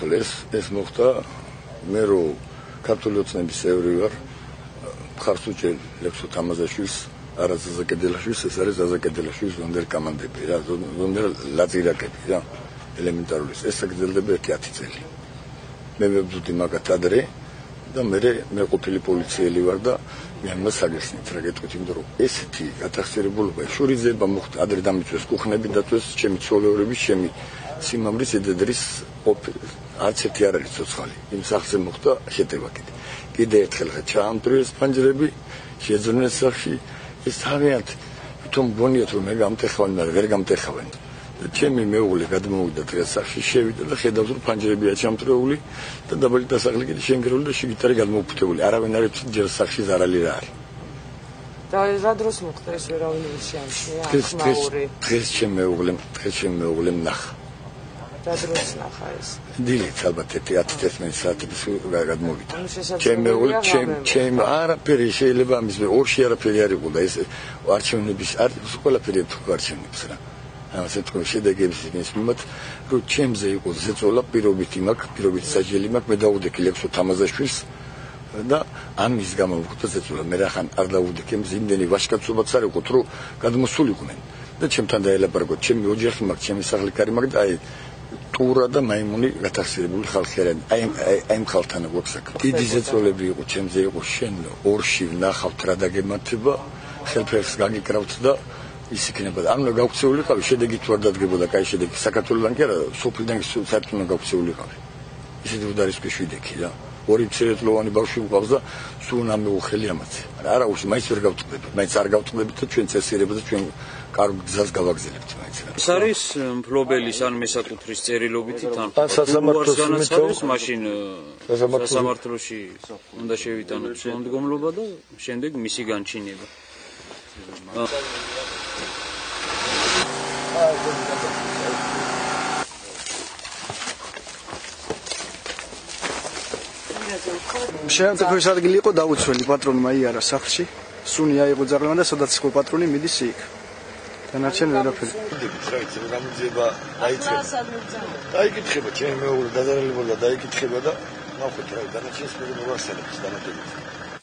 ახლა ეს მოხდა მე რომ ქართული ოცნების წევრი ვარ მხარს უჭერ ლექსო თამაზაშვილს არა ზაზაკედელაშვილს ეს არის ზაზაკედელაშვილის ზონდერ კომანდები რა ზონდერ ლაზირაკები რა ელემენტარული ეს გრძელდება 1-10 წელი მე ვებძვდი მაგათ ადრე და მე ყოფილი პოლიციელი ვარ და მე ამას აგესნით რა გეტყვით იმიტომ რომ ესეთი გათახსირებულობა შურიზება მოხდა ადრე დამიწვეს კუხნები დაწვეს ჩემი ცოლევრების ჩემი სიმამრის ედედრის არც ერთი არ არის ცოცხალი იმ სახზე მოხდა შეტევა კიდე ერთხელ ჩაამტრიეს ფანჯრები შეძრნეს სახში ეს თავიანთ თვითონ გონიათ რომ მე გამტეხავენ მაგრამ ვერ გამტეხავენ და ჩემი მეუღლე გადმოვიდა დღეს სახში შევიდა და ხედავს რომ ფანჯრებია ჩამტრეული და დაბალი დასახლი კიდე შენგრეული და შიგიტარი გადმოუფრთხებული არავინ არ იცის ჯერ სახში ზარალი რა არის და რა დროს მოხდა ეს ვერავინ შეამჩნია დღეს ჩემი მეუღლემ ნახა რა დროს ნახა ეს დილით ალბათ 10-11 საათის გადმოვიდა ჩემი მეუღლე ჩემ არაფერი შეიძლება ამის ორში არაფერი არ იყო და ეს არჩევნების ყველაფერი თუ არჩევნებს რა ამას ეთქვა შედეგების იმის რომ ჩემზე იყო ზეწოლა პირობითი საჯელი მაქვს მე დაუდექი ლექსო თამაზაშვილს და ამის გამო ვხვდა ზეწოლა მე რახან არ დაუდექი იმის იმდენი ვაჟკაცობაც არ იყო რომ გადმოსულიყვნენ და ჩემთან დაელაპარაკო ჩემი ოჯახი მაქვს ჩემი სახლი კარი მაქვს და აი ტურა და მაიმუნი გათახსირებული ხალხი არიან აი ხალხთან გვაქვს საქმე დიდი ზეწოლები იყო ჩემზე იყო შენ ორში ვნახავთ რა დაგემართება ხელფერს გაგიკრავთ და ის იქნება ანუ გაუქცეულიყავი შედეგი თუ არ დადგებოდა კაი შედეგი საქართველოსთან კი არა სოფლიდან საერთოდ გაუქცეულიყავი ისეთი უდარისკი შვიდექი რა ორი ცერეთლოვანი ბავშვი მყავს და სულ ამეუხელი ამათი არა უშ მაინც ვერ გავწყდები მაინც არ გავწყდებით და ჩვენ წესიერება და ჩვენ კარგ გზას გავაგზავნებთ მაინც რა ეს არის მფლობელის ან მესაკუთრის წერილობითი თან სასამართლოს მაშინ სასამართლოში უნდა შევიტანოთ შემდგომლობა და შემდეგ მისი განჩინება შეამწყვეტი ადგილი იყო დაუცველი პატრონმა იარა სახლში სუნი აიღო ძაღლმა და სადაც იყო პატრონი მიდის იქ დანარჩენ ვერაფერი გამოძიება დაიკითხება ჩემი მეუღლე დაზარალებულა დაიკითხება და ნახოთ რა დანარჩენს მე მოვასწრებს დამატებით